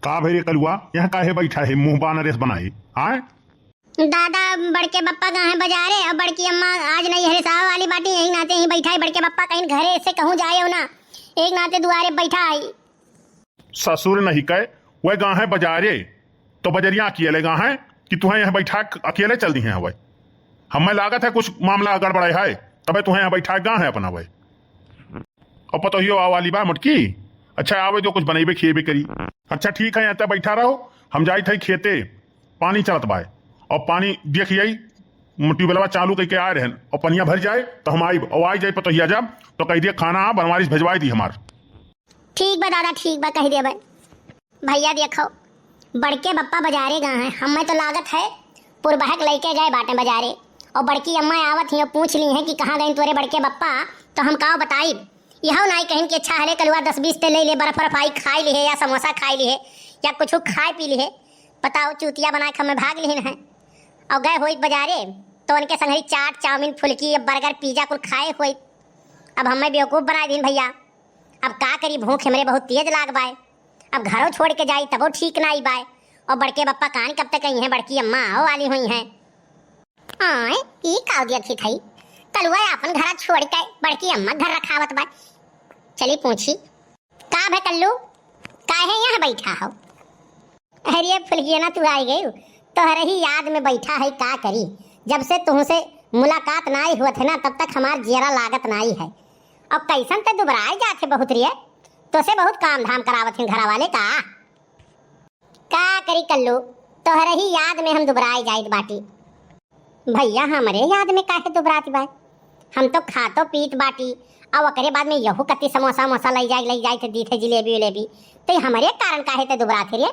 का भेरे कलुआ यहाँ काहे बैठा है मुंह बाना रेस बनाए आए। दादा बड़के बप्पा कहाँ है बाजारे और बड़की अम्मा आज नहीं है साहब वाली बाटी यही नाते ही बैठा है। बड़के बप्पा कहीं घरे से कहूँ जाए हो ना एक नाते दुआरे बैठा है। ससुर नहीं कहे वह गाँ है बाजारे तो बजरिया अकेले गाँ है कि तुम्हें यहाँ बैठा अकेले चल दी है वह हमें लागत है कुछ मामला गड़बड़ाए है तबे तुम्हें यहाँ बैठा गाँ है अपना वह और पतो ही वाली बा मुटकी। अच्छा आवे जो कुछ बनेबे खिएबे करी। अच्छा ठीक है यहाँ तक बैठा रहो हम जाए थे खेते पानी चलत बाय और पानी देख आई ट्यूबवेलवा चालू करके आए रहे और पनिया भर जाए तो हम आई और आई जाए पतो जब तो कह दिए खाना बनवारी भेजवाई दी हमार। ठीक बा दादा ठीक बा कह दिया भाई भैया देखो बड़के बप्पा बाजारे गए हैं हमें तो लागत है पुरबहक लेके गए बाटे बाजारे और बड़की अम्मा आवत ही और पूछ ली है कि कहाँ गए तोरे बड़के बप्पा तो हम का बताई यह नहीं कहीं कि अच्छा हले कलुआ 10-20 ते ले ले बर्फ आई खाई ली है या समोसा खाई ली है या कुछ खाए पी ली है बताओ चूतिया बना के हमें भाग ली है और गए हुई बाजारे तो उनके संग चाट चाउमीन फुल्की बर्गर पिज्जा कुछ खाए हुई। अब हमें बेवकूफ़ बना दी भैया अब का करी भूख हमरे बहुत तेज लाग बाय अब घरों छोड़ के जाई तबो ठीक ना आई बाय और बड़के बप्पा कहानी कब तक आई हैं बड़की अम्मा आओ वाली हुई हैं। आए ई काव दिया थी थई कलुआ अपन घर छोड़ के बड़की अम्मा घर रखावत बा चली पूछी का भे कल्लू काहे यहाँ बैठा हो। अरे फुलगिया ना तू आई गई तोहरे ही याद में बैठा है का करी जब से तुमसे मुलाकात ना ही हुआ थे ना तब तक हमार जियरा लागत ना ही है अब कैसन ते दुबराए जाते बहुत रिये तो से बहुत काम धाम करावत हैं घरा वाले का करी कल्लू तोहरे ही याद में हम दुबराए जाइत बाटी। भैया हमारे याद में काहे दुबराती बात हम तो खातो पीत बाटी अब ओकरे बाद में यहू कति समोसा मोसा ले जाए थे दी थे जिलेबी उलेबी तो हमारे कारण काहे ते दुबराते रे।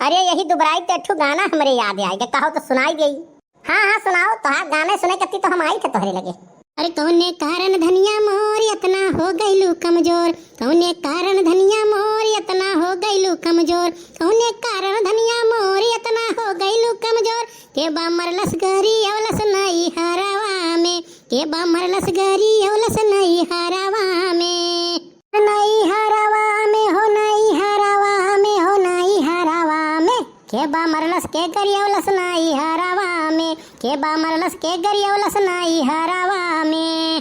अरे यही दुबराई तो ठू गाना हमारे याद आएगा कहो तो सुनाई गई। हाँ सुनाओ तो हाँ गाने सुने कति तो हम आई थे तोहरे लगे। अरे कौने कारण धनिया मोर इतना हो गईलू कमजोर कौने कारण धनिया मोर इतना हो गईलू कमजोर कौने कारण धनिया मोर इतना हो गईलू कमजोर के बा मरलस गरी अवलस नई हरावा में के बा मरलस गरी अवलस नई हरावा में नई हरावा में हो नई हरावा में हो नई हरावा में के बा मरलस के गरी अवलस नई हरावा में के बा मरलस के गरी अवलस नई हरावा में।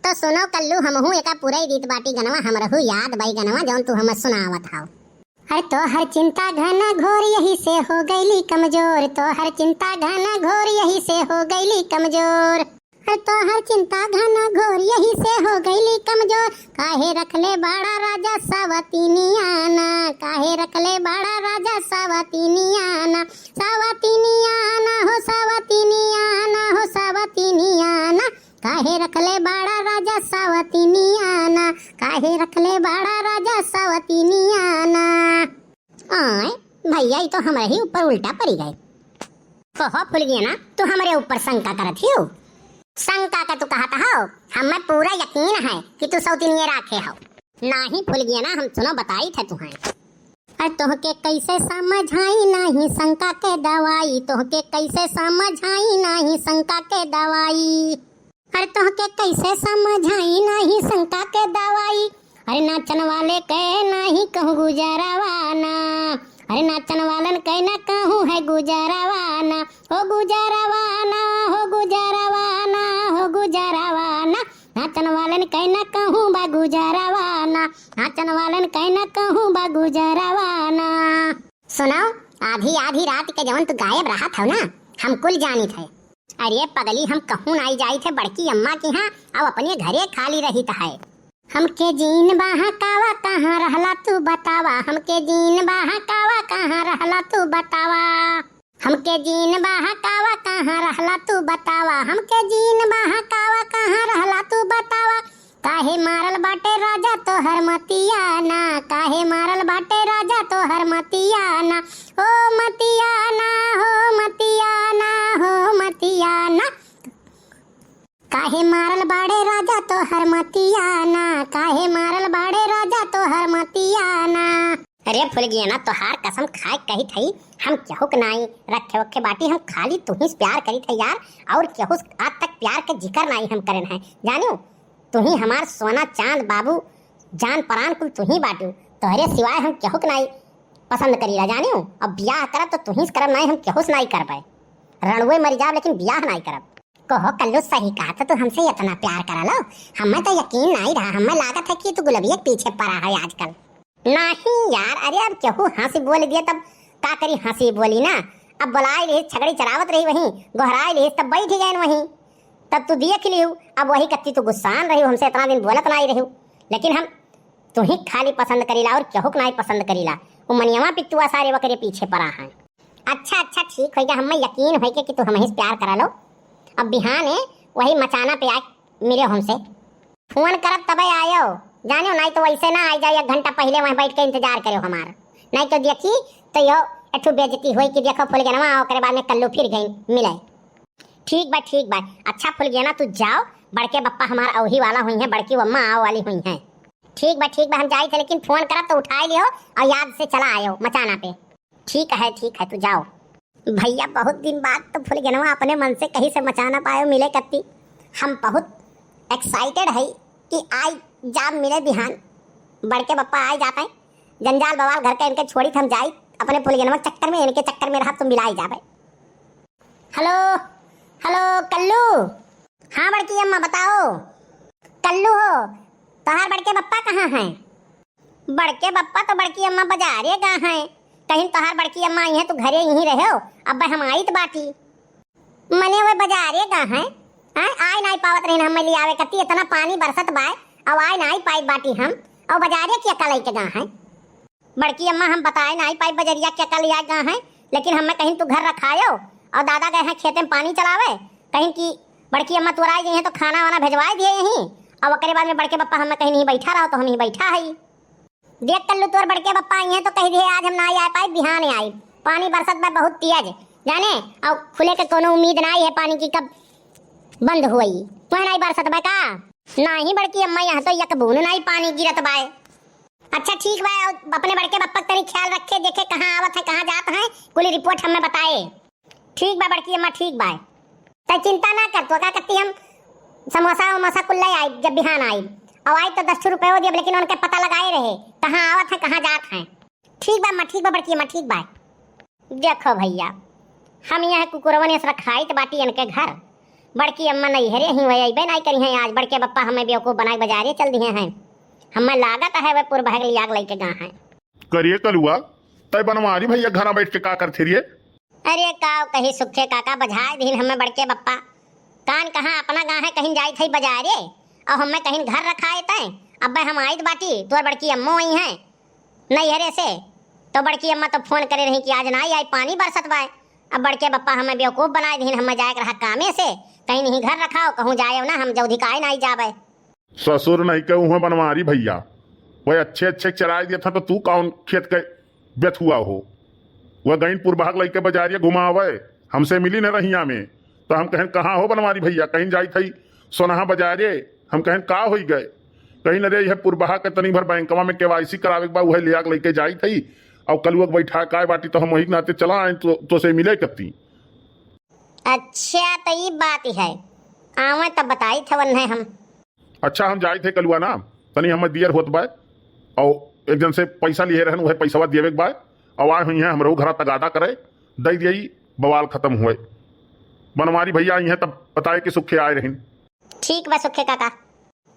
तो सुनो कल्लू हमहू एका पूरा ही रीत बाटी गनवा हमरहू याद बाई गनवा जौन तू हमें सुनावत हाव। हर तो हर चिंता घना घोर यही से हो गईली कमजोर तो हर चिंता घना घोर यही से हो गईली कमजोर हर तो हर चिंता घना घोर यही से हो गईली कमजोर काहे रखले बड़ा राजा सावतीनियाना काहे रखले बड़ा राजा सावतीनियाना सावतीनियाना हो सावतीनियाना हो सावतीनियाना काहे रखले बड़ा राजा सावतीनियाना काहे रखले बड़ा राजा सावतीनियाना। आए भैया ये तो हमारे ही ऊपर उल्टा पड़ी गए। कहो फुल गया ना तू हमारे ऊपर शंका करत हो शंका का तू कहता हो हमें पूरा यकीन है कि तू सौतीनिये राखे हो ना ही फुल गया ना हम सुनो बताई थे तुम्हें। अरे तोहके कैसे समझाई नहीं शंका के दवाई तोहके कैसे समझाई नहीं शंका के दवाई अरे तोहके कैसे समझाई नहीं शंका के दवाई अरे नाचन वाले के नहीं कहूँ गुजरावाना अरे नाचन वालन के ना कहूँ है गुजरावाना हो गुजरावाना हो गुजरावाना हो गुजरावाना नाचन वालन के ना कहूँ बा गुजरावाना नाचन वालन के ना कहूँ बा गुजरावाना। सुनाओ आधी आधी रात के जवन तू गायब रहा था ना हम कुल जानी थे। अरे पगली हम कहूँ नाई जाई थे बड़की अम्मा की यहाँ अब अपने घरे खाली रही है हमके जीन बहकावा कहाँ रहला तू बतावा हमके जीन बहकावा कहाँ रहला तू बतावा हमके जीन बहकावा कहाँ रहला तू बतावा हमके जीन बहकावा कहाँ रहला तू बतावा काहे मारल बाटे राजा तो हर मतियाना काहे मारल बाटे राजा तो हर मतियाना हो मतियाना हो मतियाना हो मतियाना काहे मारल बाड़े राजा तो हर मतियाना काहे मारल बाड़े राजा तो हर मतियाना। अरे फुल गया ना तो हार कसम खाए कही थई हम केहू के नाई रखे वखे बाटी हम खाली तू ही प्यार करी थे यार और केहू आज तक प्यार के जिक्र नाई हम करन है जानो तू ही हमार सोना चांद बाबू जान प्राण कुल तू ही बाटू तोहरे सिवाय हम केहू के नाई पसंद करीला जाने अब ब्याह करब तो तुही करब नहीं, हम केहूस नहीं करबे। रणुए मर जाब लेकिन ब्याह नहीं करब। कहो कल्लू सही कहा था, तू हमसे इतना प्यार करा लो, हमें तो यकीन नहीं रहा। हमें लागत है कि तू गुलबिया के पीछे पड़ा है आजकल। नहीं यार, अरे अब केहू हंसी बोल दिया तब का करी, हंसी बोली ना। अब बुलाई रही छगड़ी चरावत रही वहीं, गोहराई रही तब बैठ गए वहीं, तब तू देख लियो। अब वही कत्ती तू गुस्सान रही, हमसे इतना दिन बोलत नहीं रही, लेकिन हम तुम्ही खाली पसंद करीला और केहू नहीं पसंद करीला। वो मनियमा पितुआ सारे वकरे पीछे पड़ा है। अच्छा अच्छा ठीक हो गया, हमें यकीन हो कि तू हमें प्यार करा लो। अब बिहान है वही मचाना पे आए मिले हमसे, फोन करब तबे आयो जानियो, नहीं तो वैसे ना आ जाए 1 घंटा पहले वहीं बैठ के इंतजार करो हमारा। नहीं तो देखी तो यो एठू बेइज्जती हुई कि देखो फुल गया ना, ओकरे बाद में कल्लू फिर गई मिले। ठीक बा ठीक बा, अच्छा फुल गया ना, तू जाओ, बड़के बप्पा हमारा औही वाला हुई है, बड़की अम्मा आओ वाली हुई है। ठीक बा हम जाए थे, लेकिन फोन करब तो उठाए लियो और याद से चला आयो मचाना पे। ठीक है तू जाओ। भैया बहुत दिन बाद तो फुल गया अपने मन से कहीं से मचाना पायो मिले कत्ती। हम बहुत एक्साइटेड है कि आज जाब मिले बिहान, बड़के बप्पा आए जाते हैं, जंजाल बवाल घर के इनके छोड़ी हम जाई अपने फुल गया चक्कर में, इनके चक्कर में रहा तुम मिलाई जाबे। Hello hello Kallu. हाँ बड़की अम्मा बताओ। कल्लू हो, तोहार बड़के बप्पा कहाँ हैं? बड़के बप्पा तो बड़की अम्मा बाजारे कहाँ हैं, कहीं तोहार बड़की अम्मा आई है तो घरे यहीं रहे हो। अब हम आई तो बाटी मने हुए बाजारे कहाँ हैं? आय नहीं पावत रही हम ले आवे कती, इतना पानी बरसत बाय अब आय नहीं पाई बाटी हम, और बाजारे क्या कल के कहाँ है? बड़की अम्मा हम बताए नहीं पाई बजरिया क्या कल आए कहाँ है, लेकिन हमें कहीं तू घर रखायो और दादा गए हैं खेते में पानी चलावे, कहीं की बड़की अम्मा तुराई गई है तो खाना वाना भिजवाए दिए यहीं, और ओकरे बाद में बड़के बप्पा हमें कहीं नहीं बैठा रहो तो हम ही बैठा है। देख कल्लू तोर बड़के बप्पा आई हैं तो कह दिए आज हम ना आ पाए, बिहान आई। पानी बरसत में बहुत तेज जाने, और खुले के कोनो उम्मीद नहीं है पानी की कब बंद हुई। वह नहीं बरसत बा का नहीं बड़की अम्मा, यहाँ तो एक बूंद नहीं पानी गिरत बाय। अच्छा ठीक बा, अपने बड़के बप्पा तनी ख्याल रखे, देखे कहाँ आवत है कहाँ जात है, कुल रिपोर्ट हमें बताए। ठीक बा बड़की अम्मा ठीक बा, तो चिंता ना कर, तो क्या करती हम समोसा वमोसा कुल आई जब बिहान आई, और आई तो 10 रुपये हो दिए, लेकिन उनके पता लगाए रहे कहाँ आवत है कहाँ जात है। ठीक बा बड़की अम्मा ठीक बा। देखो भैया हम यहाँ कुकुरवन से रखाई तो बाटी इनके घर, बड़की अम्मा नहीं हरे ही वही अबे नहीं करी हैं आज, बड़के बप्पा हमें बेवकूफ बनाए बाजारे चल दिए हैं, हमें लागत है वह पूर्व भाग लियाग लेके कहाँ है। करिए कलुआ तय बनवारी भैया घर बैठ के का करते रहिए। अरे का कहीं सुखे काका बजाए दिन हमें बड़के बप्पा कान कहाँ अपना गाँव है कहीं जाए थे बाजारे, और हमें कहीं घर रखाए थे। अब हम आई बाटी तो बड़की अम्मा आई है नहीं हरे से, तो बड़की अम्मा तो फोन करे रही कि आज ना आई पानी बरसत बाय। अब बड़के बप्पा हमें बेवकूफ बनाए दिन, हमें जाए रहा कामे से, कहीं नहीं घर रखाओ कहूँ जाए ना, हम जल्दी काहे नहीं जाबे। ससुर नहीं कहूँ बनवारी भैया, वह अच्छे चराए दिया था तो तू कौन खेत के व्यथ हुआ हो। वह गईनपुर भाग लेके बाजारिए घुमावे, हमसे मिली न रहिया में, तो हम कहें कहाँ हो बनवारी भैया, कहीं जाई थी सोनहा बाजारे, हम कहें का हो गए, कहीं न रे यह पुरबहा के तनी भर बैंकवा में KYC करावे के बाद वह लिया लेके जाई थी, और कल बैठा काय बाटी तो हम वही नाते चला आए तो से मिले कत्ती। अच्छा तो ये बात है, आवे तब बताई थे वन है हम। अच्छा हम जाए थे कलुआ ना, तनी हमें दियर होत बाय, और एक जन से पैसा लिए रहन वह पैसा दिए बाय, और आए हुई हैं हमरो घर तगादा करे दे दिए, बवाल खत्म हुए। बनवारी भैया आई हैं तब बताए कि सुखे आए रही। ठीक बा सुखे काका।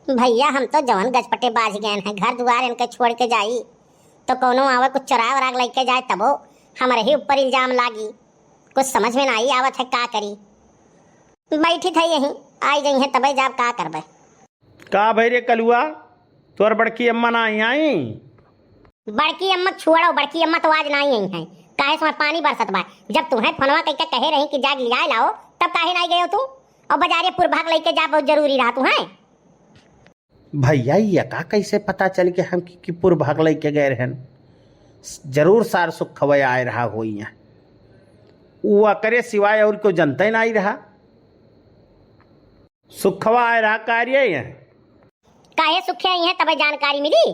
भैया हम तो जवन गजपटे बाज गए हैं, घर दुआर इनके छोड़ के जाई तो कोनो आवे कुछ चराग वराग लेके जाए तबो हमारे ही ऊपर इल्जाम लागी, कुछ समझ में नहीं आवत है का करी। बैठी थी यहीं आई गई है तबे जाब का करबे। का भाई रे कलुआ तोर बड़की अम्मा ना आई? बड़की अम्मा छोड़ो, बड़की अम्मा तो आज नहीं आई है, काहे समय पानी बरसत बा, जब तुम्हें फोनवा कह के कहे रही कि जाग लिया लाओ तब काहे नहीं गए हो तू, और बाजारे पुरभाग लेके जा बहुत जरूरी रहा तू है। भैया ये का कैसे पता चल के हम कि पुर भाग लेके गए रहन? जरूर सार सुख खवय आए रहा हो, वो अकरे सिवाय और कोई जनता ही नहीं रहा, सुखवा आए रहा कार्य काहे सुखे आई है तबे जानकारी मिली,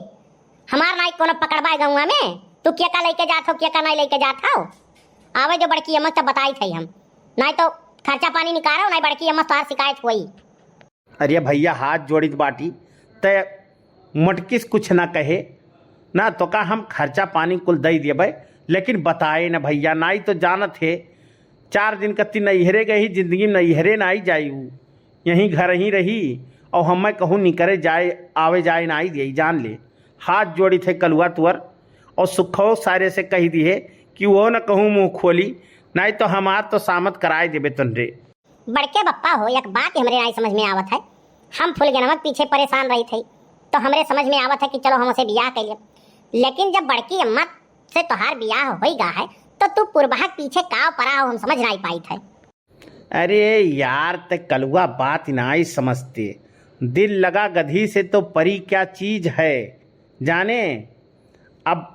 हमार नाई कोनो पकड़वाए गौवा में, तू क्या का लेके जात हो क्या का नहीं लेके जात हो। आवे जो बड़की अम्मा तब बताई थी हम, नहीं तो खर्चा पानी निकालो नहीं बड़की अम्मा तार शिकायत हुई। अरे भैया हाथ जोड़ित बाटी तय मटकिस कुछ ना कहे ना, तो का हम खर्चा पानी कुल दे दिए भाई, लेकिन बताए न भैया, नाई तो जानत है 4 दिन कत्ती नैहरे गई, जिंदगी में नैहरे नाई जाई, यहीं घर ही रही और हमें कहूँ निकरे जाए आवे जाए नाई दिए, जान ले। हाथ जोड़ी थे कलुआ तुअर और सुखो सारे से कही दी है कि वो न कहूँ मुँह खोली, नहीं तो हमार तो सामत कराए देबे तुनरे। बड़के बप्पा हो, एक बात हमरे नहीं समझ में आवत है। हम फुल गनमत पीछे परेशान रही थी तो हमरे समझ में आवत है कि चलो हम उसे बियाह कर लिए, लेकिन जब बड़की अम्मा से तोहार बियाह हो गा है तो तू पुरबहक पीछे काव परा हो, हम समझ नहीं पाई थे। अरे यार ते कलुआ बात नहीं समझते, दिल लगा गधी से तो परी क्या चीज है जाने। अब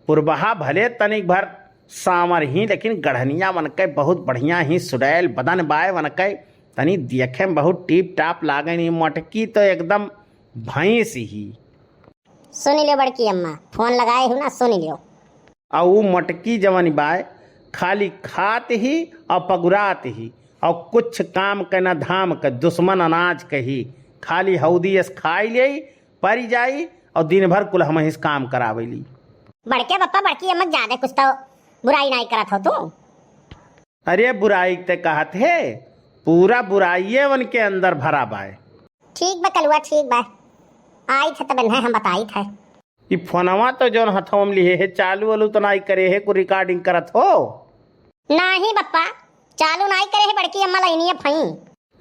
पुरबहा भले तनिक भर सामर ही, लेकिन गढ़निया बनके बहुत बढ़िया ही सुडैल बदन बाय बनके तनी देखे में बहुत टीप टाप लागे, नहीं मटकी तो एकदम भैंस ही। सुन लियो बड़की अम्मा, फोन लगाए हो ना, सुन लियो। और वो मटकी जवन बाय खाली खात ही और पगुरात ही और कुछ काम के न धाम के, दुश्मन अनाज के ही खाली हौदी एस खाई ले परी जाई और दिन भर कुल हम हिस काम करावेली। बड़के बप्पा बड़की अम्मा ज्यादा कुछ तो बुराई नहीं करत हो तू। अरे बुराई ते कहत है, पूरा बुराइये वन के अंदर भरा बाय। ठीक बा कलुआ, ठीक बा, आई थे तब हम बताई थे। ये फोनवा तो जौन हथों में लिए है चालू वालू तो नहीं करे है, को रिकॉर्डिंग करत हो? नहीं बप्पा, चालू नहीं करे है, बड़की अम्मा लाइनी फई।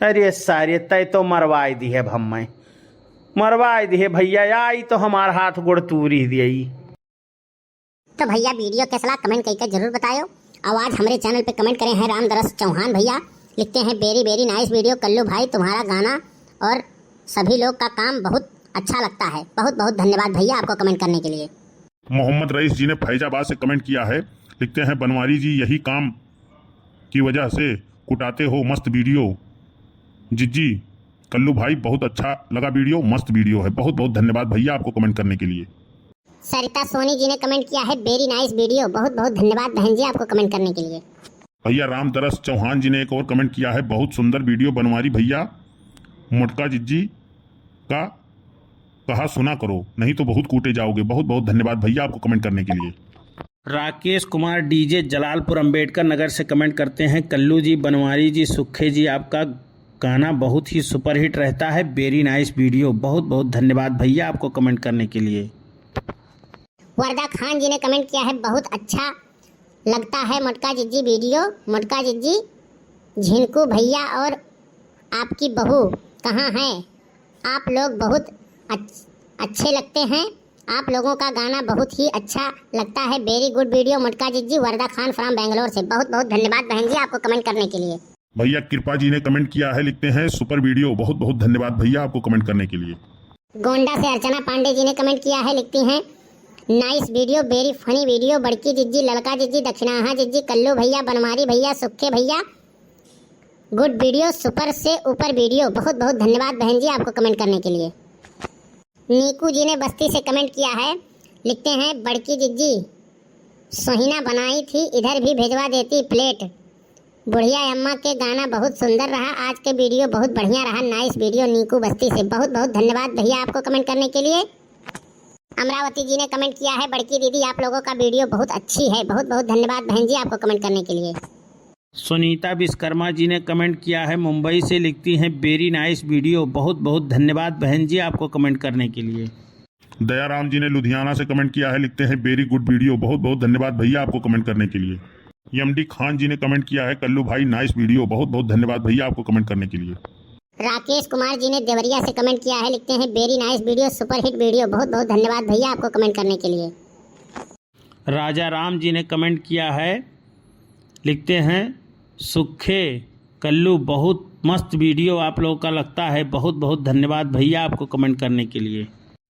अरे सारे तय तो मरवाई दी है, भम्मे मरवाई दी है भैया, आई तो हमार हाथ गोड़ तूरी दियई। तो भैया वीडियो कैसा लगा कमेंट करके जरूर बताओ। और आज हमारे चैनल पे कमेंट करे हैं रामदरस चौहान भैया, लिखते हैं very very nice video Kallu भाई, तुम्हारा गाना और सभी लोग का काम बहुत अच्छा लगता है। बहुत बहुत धन्यवाद भैया आपको कमेंट करने के लिए। मोहम्मद रईस जी ने फैजाबाद से कमेंट किया है, लिखते हैं बनवारी जी यही काम की वजह से कुटाते हो, मस्त वीडियो। जिज्जी कल्लू भाई बहुत अच्छा लगा वीडियो, मस्त वीडियो है। बहुत बहुत धन्यवाद भैया आपको कमेंट करने के लिए। सरिता सोनी जी ने कमेंट किया है वेरी नाइस वीडियो, बहुत बहुत धन्यवाद बहन जी आपको कमेंट करने के लिए। भैया रामदरस चौहान जी ने एक और कमेंट किया है, बहुत सुंदर वीडियो बनवारी भैया, मोटका जिज्जी का कहा सुना करो नहीं तो बहुत कूटे जाओगे। बहुत बहुत धन्यवाद भैया आपको कमेंट करने के लिए। राकेश कुमार डीजे जलालपुर अंबेडकर नगर से कमेंट करते हैं, कल्लू जी, बनवारी जी, सुखे जी, आपका गाना बहुत ही सुपरहिट रहता है, वेरी नाइस वीडियो। बहुत बहुत धन्यवाद भैया आपको कमेंट करने के लिए। वरदा खान जी ने कमेंट किया है बहुत अच्छा लगता है मोटका जिज्जी वीडियो, मोटका जिज्जी, झिनकू भैया और आपकी बहू कहाँ हैं, आप लोग बहुत अच्छे लगते हैं, आप लोगों का गाना बहुत ही अच्छा लगता है, वेरी गुड वीडियो मोटका जिज्जी। वरदा खान फ्रॉम बेंगलोर से बहुत बहुत धन्यवाद बहन जी आपको कमेंट करने के लिए। भैया कृपा जी ने कमेंट किया है, लिखते हैं सुपर वीडियो। बहुत बहुत धन्यवाद भैया आपको कमेंट करने के लिए। गोंडा से अर्चना पांडे जी ने कमेंट किया है, लिखती हैं nice video, very funny video, बड़की जिज्जी, लड़का जिज्जी, दक्षिणाहा जिज्जी, कल्लू भैया, बनवारी भैया, सुखे भैया, गुड वीडियो, सुपर से ऊपर वीडियो। बहुत बहुत धन्यवाद बहन जी आपको कमेंट करने के लिए। नीकू जी ने बस्ती से कमेंट किया है, लिखते हैं बड़की जिज्जी सोहिना बनाई थी, इधर भी भेजवा देती प्लेट। बुढ़िया अम्मा के गाना बहुत सुंदर रहा, आज के वीडियो बहुत बढ़िया रहा, नाइस वीडियो। नीकू बस्ती से बहुत बहुत धन्यवाद भैया आपको कमेंट करने के लिए। अमरावती जी ने कमेंट किया है, बड़की दीदी आप लोगों का वीडियो बहुत अच्छी है, बहुत बहुत धन्यवाद बहन जी आपको कमेंट करने के लिए। सुनीता विश्वकर्मा जी ने कमेंट किया है, मुंबई से, लिखती हैं वेरी नाइस वीडियो। बहुत बहुत धन्यवाद बहन जी आपको कमेंट करने के लिए। दयाराम जी ने लुधियाना से कमेंट किया है, लिखते हैं वेरी गुड वीडियो। बहुत बहुत धन्यवाद भैया आपको कमेंट करने के लिए। एमडी खान जी ने कमेंट किया है, कल्लू भाई नाइस वीडियो। बहुत बहुत धन्यवाद भैया आपको कमेंट करने के लिए। राकेश कुमार जी ने देवरिया से कमेंट किया है, लिखते हैं very nice video, super hit video. बहुत बहुत धन्यवाद भैया आपको कमेंट करने के लिए। राजा राम जी ने कमेंट किया है, लिखते हैं सुखे कल्लू बहुत मस्त वीडियो आप लोगों का लगता है। बहुत बहुत धन्यवाद भैया आपको कमेंट करने के लिए।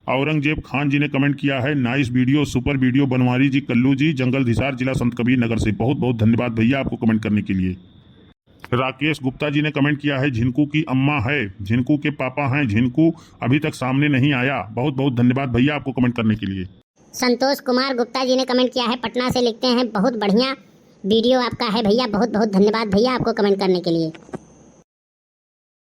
औरंगजेब खान जी ने कमेंट किया है, nice video, super video, Banwari ji, Kallu ji, जंगल हिसार, जिला संत कबीर नगर से। बहुत बहुत धन्यवाद भैया आपको कमेंट करने के लिए। राकेश गुप्ता जी ने कमेंट किया है, झिनकू की अम्मा है, झिनकू के पापा हैं, झिनकू अभी तक सामने नहीं आया। बहुत बहुत धन्यवाद भैया आपको कमेंट करने के लिए। संतोष कुमार गुप्ता जी ने कमेंट किया है, पटना से, लिखते हैं बहुत बढ़िया वीडियो आपका है भैया। बहुत बहुत धन्यवाद भैया आपको कमेंट करने के लिए।